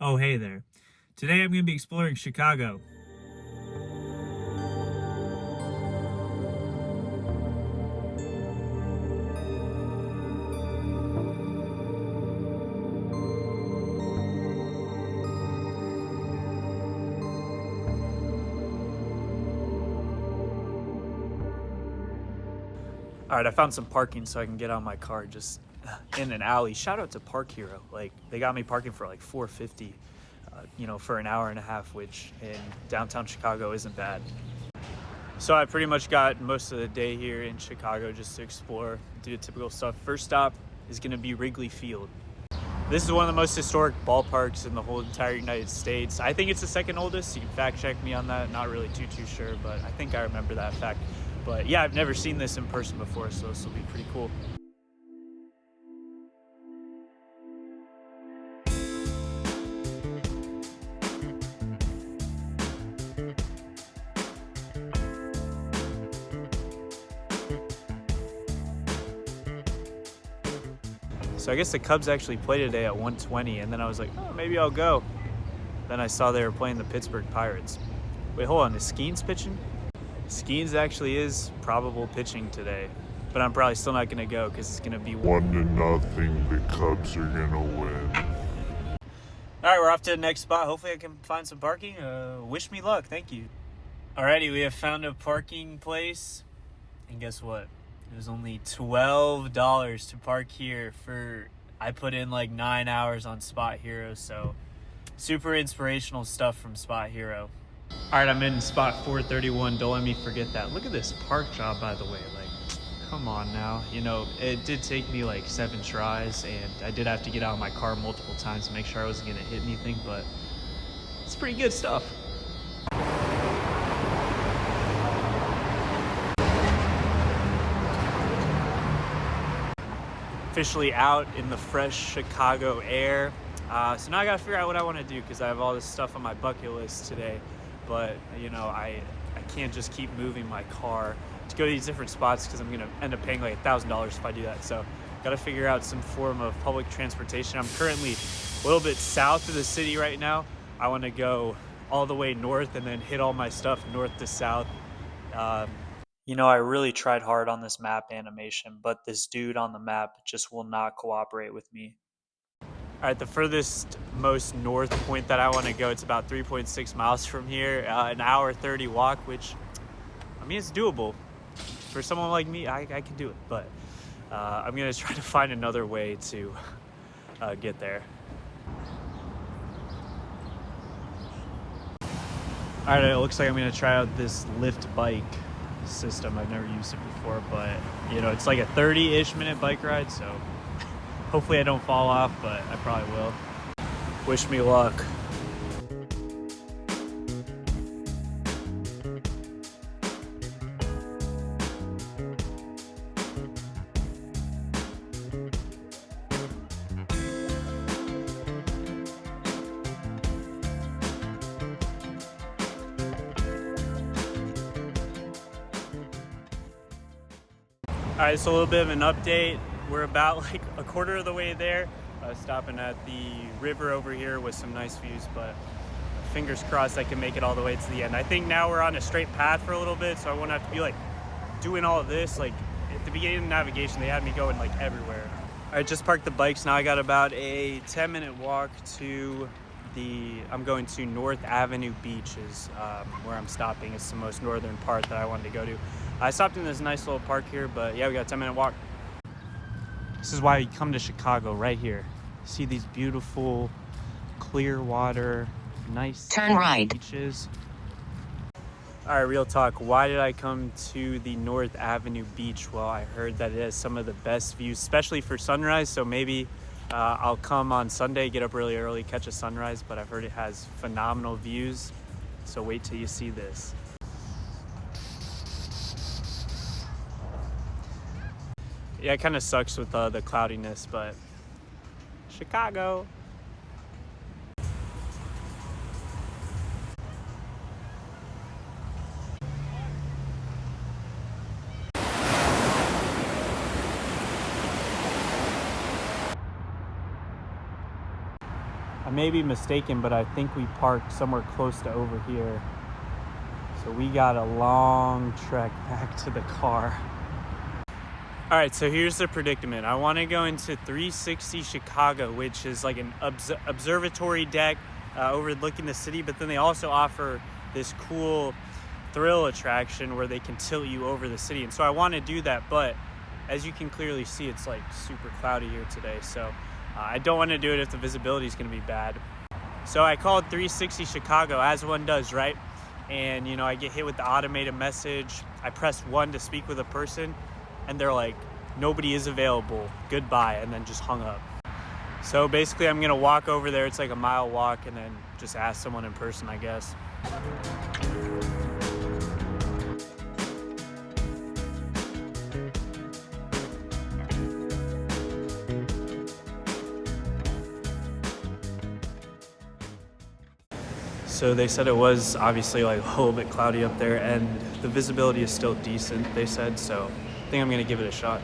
Oh, hey there. Today I'm going to be exploring Chicago. Alright, I found some parking so I can get out of my car just in an alley. Shout out to Park Hero. Like, they got me parking for like $4.50, for an hour and a half, which in downtown Chicago isn't bad. So I pretty much got most of the day here in Chicago just to explore, do the typical stuff. First stop is going to be Wrigley Field. This is one of the most historic ballparks in the whole entire United States. I think it's the second oldest. You can fact check me on that. Not really too sure, but I think I remember that fact. But yeah, I've never seen this in person before, so this will be pretty cool. So I guess the Cubs actually played today at 1:20, and then I was like, oh, maybe I'll go. Then I saw they were playing the Pittsburgh Pirates. Wait, hold on, is Skeens pitching? Skeens actually is probable pitching today, but I'm probably still not going to go because it's going to be 1-0. The Cubs are going to win. All right, we're off to the next spot. Hopefully I can find some parking. Wish me luck. Thank you. Alrighty, we have found a parking place. And guess what? It was only $12 to park here I put in like 9 hours on Spot Hero. So super inspirational stuff from Spot Hero. All right, I'm in spot 431. Don't let me forget that. Look at this park job, by the way. Like, come on now. It did take me like 7 tries, and I did have to get out of my car multiple times to make sure I wasn't going to hit anything, but it's pretty good stuff. Officially out in the fresh Chicago air. So now I got to figure out what I want to do because I have all this stuff on my bucket list today. But, I can't just keep moving my car to go to these different spots because I'm going to end up paying like $1,000 if I do that. So got to figure out some form of public transportation. I'm currently a little bit south of the city right now. I want to go all the way north and then hit all my stuff north to south. I really tried hard on this map animation, but this dude on the map just will not cooperate with me. All right, the furthest, most north point that I want to go, it's about 3.6 miles from here, an hour 30 walk, which, it's doable. For someone like me, I can do it, but I'm going to try to find another way to get there. All right, it looks like I'm going to try out this Lyft bike system. I've never used it before, but, it's like a 30-ish minute bike ride, so hopefully I don't fall off, but I probably will. Wish me luck. All right, so a little bit of an update. We're about like a quarter of the way there. Stopping at the river over here with some nice views, but fingers crossed I can make it all the way to the end. I think now we're on a straight path for a little bit, so I won't have to be like doing all of this. Like at the beginning of the navigation, they had me going like everywhere. All right, just parked the bikes. Now I got about a 10-minute walk to I'm going to North Avenue Beach is where I'm stopping. It's the most northern part that I wanted to go to. I stopped in this nice little park here, but yeah, we got a 10-minute walk. This is why you come to Chicago right here. See these beautiful, clear water, nice turn right beaches. All right, real talk. Why did I come to the North Avenue Beach? Well, I heard that it has some of the best views, especially for sunrise. So maybe I'll come on Sunday, get up really early, catch a sunrise. But I've heard it has phenomenal views. So wait till you see this. Yeah, it kind of sucks with the cloudiness, but Chicago. I may be mistaken, but I think we parked somewhere close to over here. So we got a long trek back to the car. All right, so here's the predicament. I want to go into 360 Chicago, which is like an observatory deck overlooking the city, but then they also offer this cool thrill attraction where they can tilt you over the city. And so I want to do that, but as you can clearly see, it's like super cloudy here today. So I don't want to do it if the visibility is going to be bad. So I called 360 Chicago, as one does, right? And, you know, I get hit with the automated message. I press 1 to speak with a person, and they're like, nobody is available, goodbye, and then just hung up. So basically I'm gonna walk over there. It's like a mile walk, and then just ask someone in person, I guess. So they said it was obviously like a little bit cloudy up there, and the visibility is still decent, they said, so I think I'm gonna give it a shot.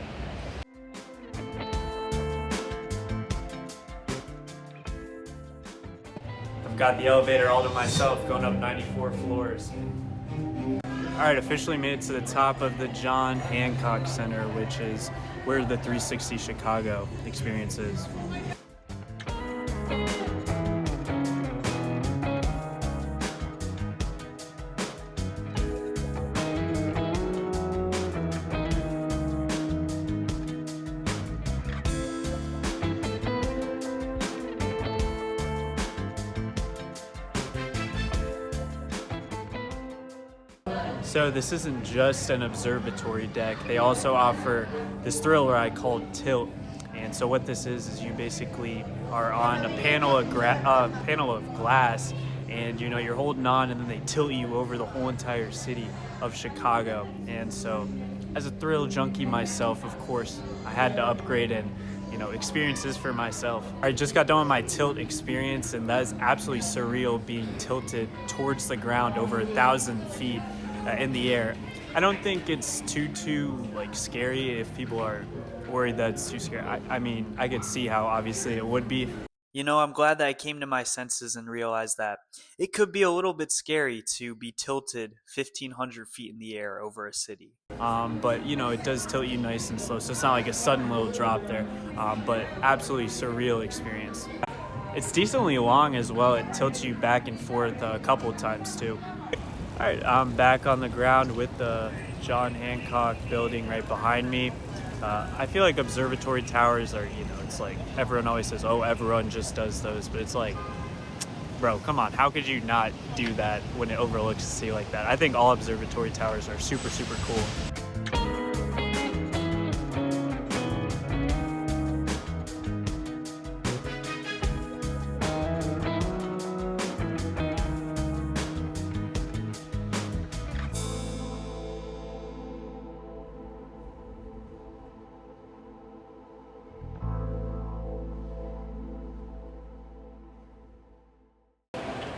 I've got the elevator all to myself, going up 94 floors. All right, officially made it to the top of the John Hancock Center, which is where the 360 Chicago experience is. So this isn't just an observatory deck. They also offer this thrill ride called Tilt. And so what this is you basically are on a panel of glass, and you know you're holding on, and then they tilt you over the whole entire city of Chicago. And so as a thrill junkie myself, of course, I had to upgrade and experiences for myself. I just got done with my tilt experience, and that is absolutely surreal, being tilted towards the ground over 1,000 feet in the air. I don't think it's too like scary if people are worried that it's too scary. I mean, I could see how obviously it would be. You know, I'm glad that I came to my senses and realized that it could be a little bit scary to be tilted 1,500 feet in the air over a city. But you know, it does tilt you nice and slow, so it's not like a sudden little drop there, but absolutely surreal experience. It's decently long as well. It tilts you back and forth a couple of times too. All right, I'm back on the ground with the John Hancock building right behind me. I feel like observatory towers are, it's like everyone always says, oh, everyone just does those. But it's like, bro, come on. How could you not do that when it overlooks the sea like that? I think all observatory towers are super, super cool.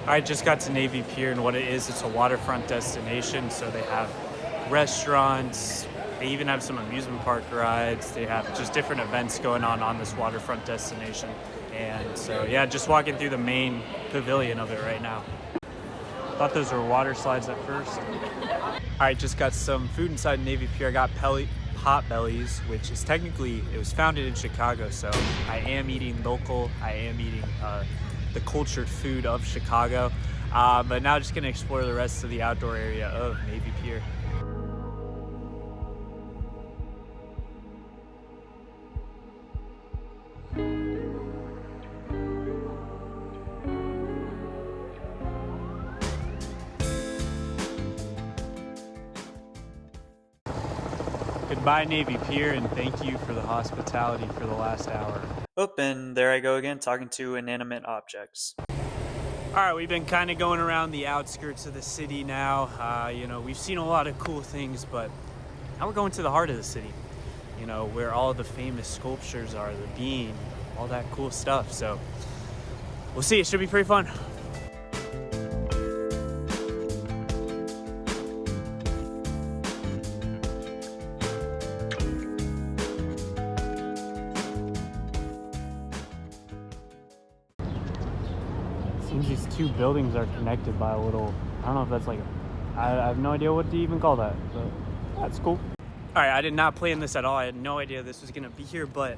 I just got to Navy Pier, and what it is, it's a waterfront destination. So they have restaurants, they even have some amusement park rides, they have just different events going on this waterfront destination. And so yeah, just walking through the main pavilion of it right now. Thought those were water slides at first. All right, just got some food inside Navy Pier. I got Potbellies, which is technically, it was founded in Chicago, so I am eating local. I am eating the cultured food of Chicago, but now just gonna explore the rest of the outdoor area of Navy Pier. Goodbye, Navy Pier, and thank you for the hospitality for the last hour. Oh, and there I go again, talking to inanimate objects. All right, we've been kind of going around the outskirts of the city now. We've seen a lot of cool things, but now we're going to the heart of the city, where all the famous sculptures are, the bean, all that cool stuff. So we'll see. It should be pretty fun. seems these two buildings are connected by a little, I don't know if that's like, I have no idea what to even call that, but that's cool. All right, I did not plan this at all. I had no idea this was gonna be here, but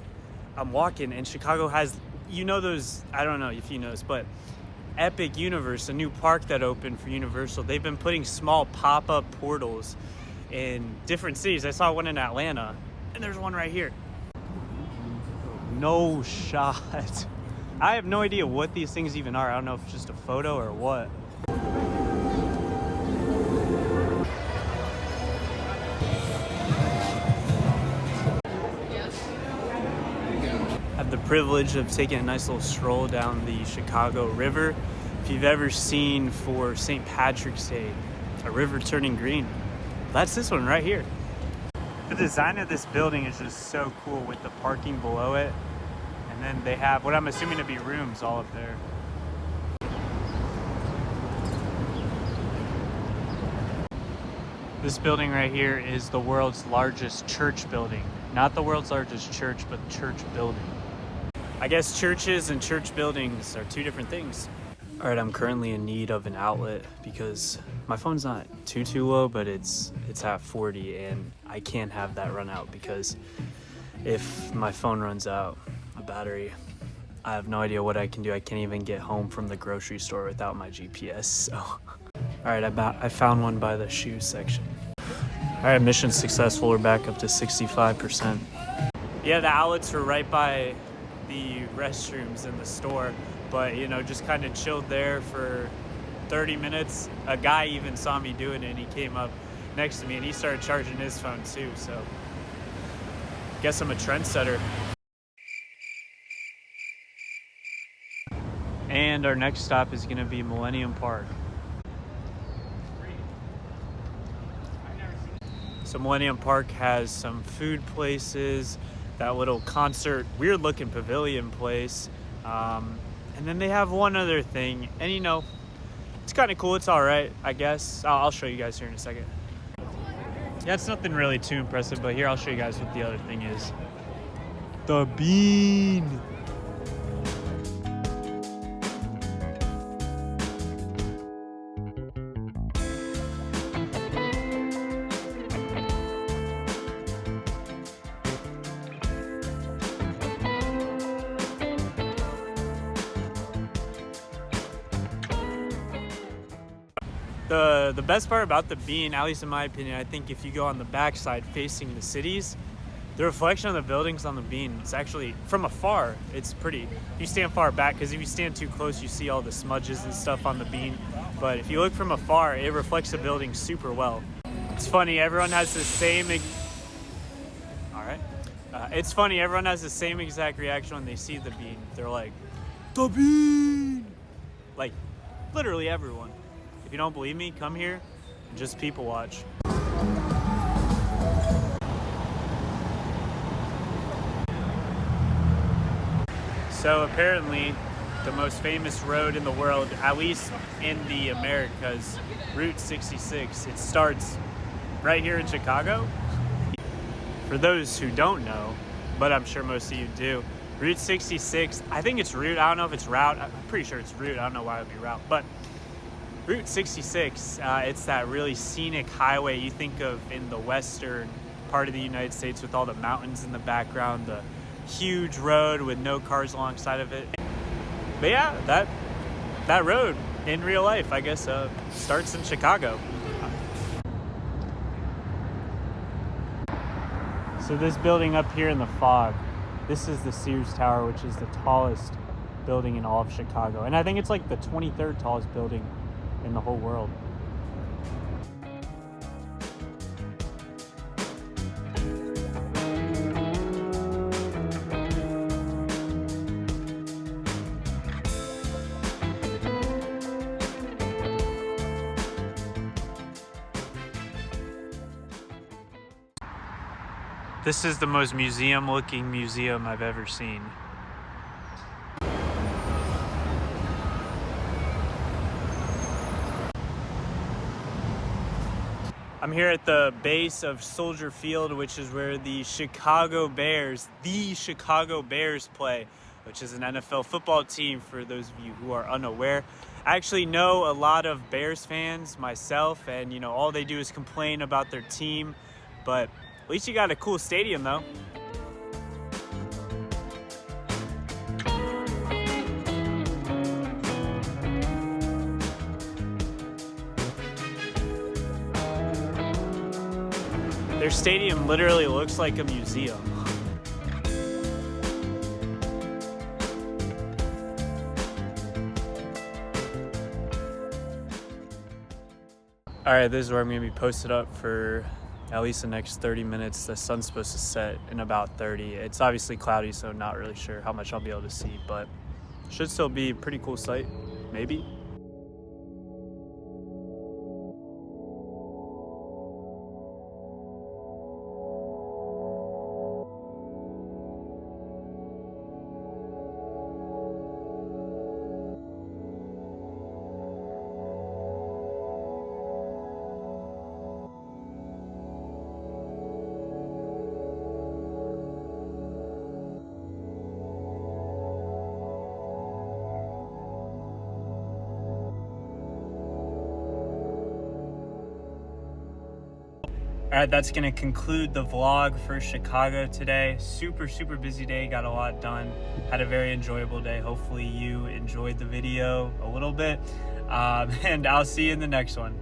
I'm walking and Chicago has, you know, those, I don't know if you know this, but Epic Universe, a new park that opened for Universal, they've been putting small pop-up portals in different cities. I saw one in Atlanta, and there's one right here. No shot. I have no idea what these things even are. I don't know if it's just a photo or what. I have the privilege of taking a nice little stroll down the Chicago River. If you've ever seen for St. Patrick's Day, a river turning green, that's this one right here. The design of this building is just so cool with the parking below it. And then they have what I'm assuming to be rooms all up there. This building right here is the world's largest church building. Not the world's largest church, but church building. I guess churches and church buildings are two different things. All right, I'm currently in need of an outlet because my phone's not too low, but it's at 40 and I can't have that run out because if my phone runs out, a battery, I have no idea what I can do. I can't even get home from the grocery store without my GPS. So, all right, I found one by the shoe section. All right, mission successful. We're back up to 65%. Yeah, the outlets were right by the restrooms in the store, but you know, just kind of chilled there for 30 minutes. A guy even saw me doing it and he came up next to me and he started charging his phone too. So, guess I'm a trendsetter. And our next stop is gonna be Millennium Park. So Millennium Park has some food places, that little concert, weird looking pavilion place. And then they have one other thing, and you know, it's kind of cool, it's all right, I guess. I'll show you guys here in a second. Yeah, it's nothing really too impressive, but here I'll show you guys what the other thing is. The bean. The best part about the bean, at least in my opinion, I think if you go on the backside facing the cities, the reflection of the buildings on the bean, it's actually, from afar, it's pretty. If you stand far back, because if you stand too close, you see all the smudges and stuff on the bean. But if you look from afar, it reflects the building super well. It's funny, everyone has the same... All right. It's funny, everyone has the same exact reaction when they see the bean. They're like, the bean! Like, literally everyone. If you don't believe me, come here and just people watch. So apparently the most famous road in the world, at least in the Americas, Route 66, it starts right here in Chicago. For those who don't know, but I'm sure most of you do, Route 66, I think it's route, I don't know if it's route, I'm pretty sure it's route, I don't know why it would be route, but Route 66, it's that really scenic highway you think of in the western part of the United States with all the mountains in the background, the huge road with no cars alongside of it. But yeah, that road in real life, I guess, starts in Chicago. So this building up here in the fog, this is the Sears Tower, which is the tallest building in all of Chicago. And I think it's like the 23rd tallest building in the whole world. This is the most museum-looking museum I've ever seen. I'm here at the base of Soldier Field, which is where the Chicago Bears play. which is an NFL football team for those of you who are unaware. I actually know a lot of Bears fans myself, and you know, all they do is complain about their team, but at least you got a cool stadium though. Their stadium literally looks like a museum. All right, this is where I'm gonna be posted up for at least the next 30 minutes. The sun's supposed to set in about 30. It's obviously cloudy, so not really sure how much I'll be able to see, but should still be a pretty cool sight, maybe. All right, that's gonna conclude the vlog for Chicago today. Super busy day, got a lot done. Had a very enjoyable day. Hopefully you enjoyed the video a little bit. And I'll see you in the next one.